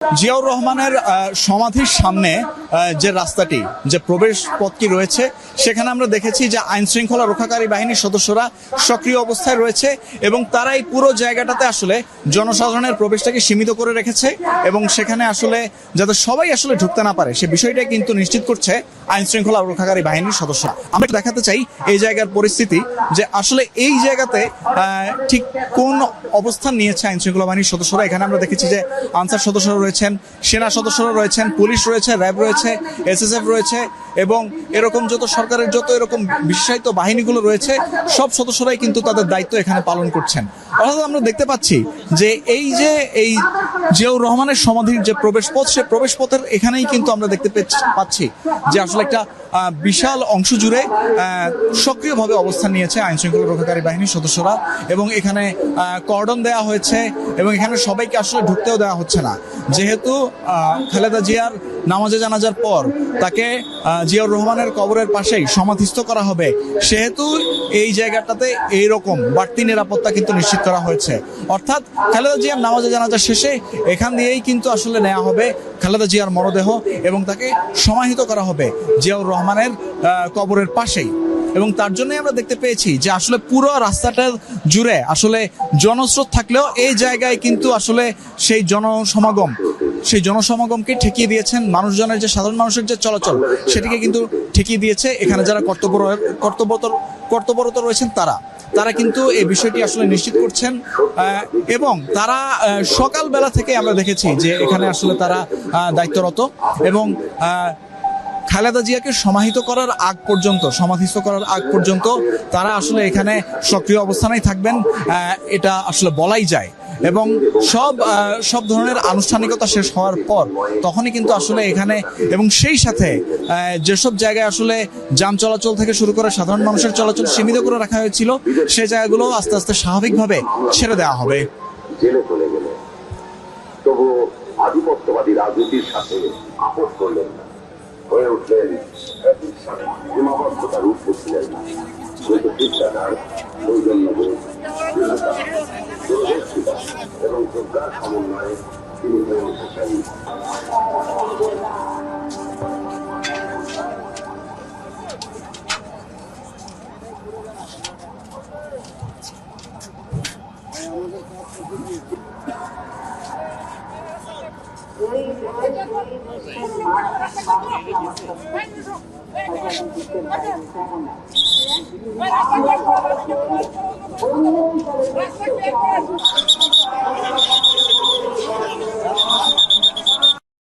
জিয়াউর রহমানের সমাধির সামনে যে রাস্তাটি, যে প্রবেশ পথটি রয়েছে, সেখানে আমরা দেখেছি যে আইন শৃঙ্খলা রক্ষাকারী বাহিনীর সদস্যরা সক্রিয় অবস্থায় রয়েছে এবং তারা এই পুরো জায়গাটাতে আসলে জনসাধারণের প্রবেশটাকে সীমিত করে রেখেছে এবং সেখানে আসলে যাতে সবাই আসলে ঢুকতে না পারে সে বিষয়টা কিন্তু নিশ্চিত করছে আইন শৃঙ্খলা রক্ষাকারী বাহিনীর সদস্যরা। আমরা দেখাতে চাই এই জায়গার পরিস্থিতি, যে আসলে এই জায়গাতে ঠিক কোন অবস্থান নিয়েছে আইন শৃঙ্খলা বাহিনীর সদস্যরা। এখানে আমরা দেখেছি যে আনসার সদস্যরা রয়েছেন, সেনা সদস্যরা রয়েছেন, পুলিশ রয়েছে, র্যাব রয়েছে, এসএসএফ রয়েছে এবং এরকম যত সরকারের যত এরকম বিশেষায়িত বাহিনীগুলো রয়েছে সব সদস্যরাই কিন্তু তাদের দায়িত্ব এখানে পালন করছেন। অর্থাৎ আমরা দেখতে পাচ্ছি যে এই জিয়াউর রহমানের সমাধির যে প্রবেশ পথ, সে প্রবেশ পথের এখানেই কিন্তু আমরা দেখতে পাচ্ছি যে আসলে একটা বিশাল অংশ জুড়ে সক্রিয়ভাবে অবস্থান নিয়েছে আইন শৃঙ্খলা রক্ষাকারী বাহিনীর সদস্যরা এবং এখানে কর্ডন দেওয়া হয়েছে এবং এখানে সবাইকে আসলে ঢুকতেও দেওয়া হচ্ছে না। যেহেতু খালেদা জিয়ার নামাজে জানাজার পর তাকে জিয়াউর রহমানের কবরের পাশেই সমাধিস্থ করা হবে, সেহেতু এই জায়গাটাতে এইরকম বাড়তি নিরাপত্তা কিন্তু নিশ্চিত করা হয়েছে। অর্থাৎ খালেদা জিয়ার নামাজে জানাজা শেষে এখান দিয়েই কিন্তু আসলে নেওয়া হবে খালেদা জিয়ার মরদেহ এবং তাকে সমাহিত করা হবে জিয়াউর রহমানের কবরের পাশেই। এবং তার জন্যই আমরা দেখতে পেয়েছি যে আসলে পুরো রাস্তাটা জুড়ে আসলে জনস্রোত থাকলেও এই জায়গায় কিন্তু আসলে সেই জনসমাগমকে ঠেকিয়ে দিয়েছেন। মানুষজনের যে সাধারণ মানুষের যে চলাচল সেটিকে কিন্তু ঠেকিয়ে দিয়েছে এখানে যারা কর্তব্যরত রয়েছেন তারা কিন্তু এই বিষয়টি আসলে নিশ্চিত করছেন এবং তারা সকালবেলা থেকে আমরা দেখেছি যে এখানে আসলে তারা দায়িত্বরত এবং খালেদা জিয়াকে সমাধিস্থ করার আগ পর্যন্ত তারা আসলে এখানে সক্রিয় অবস্থানেই থাকবেন, এটা আসলে বলাই যায়। এবং সব ধরনের আনুষ্ঠানিকতা শেষ হওয়ার পর তখনই কিন্তু আসলে এখানে এবং সেই সাথে যেসব জায়গায় আসলে যান চলাচল থেকে শুরু করে সাধারণ মানুষের চলাচল সীমিত করে রাখা হয়েছিল সেই জায়গাগুলো আস্তে আস্তে স্বাভাবিকভাবে ছেড়ে দেওয়া হবে। জেলে চলে গেলে তবু আধিপত্যবাদী রাজনীতির সাথে আপোষ করলেন না, হয়ে উঠলেন সীমাবদ্ধতার ঊর্ধ্বে ছিলেন না, কিন্তু শিক্ষাদার সৌজন্যবোধ এবং প্রজ্ঞার সমন্বয়ে তিনি হয়ে উঠেছেন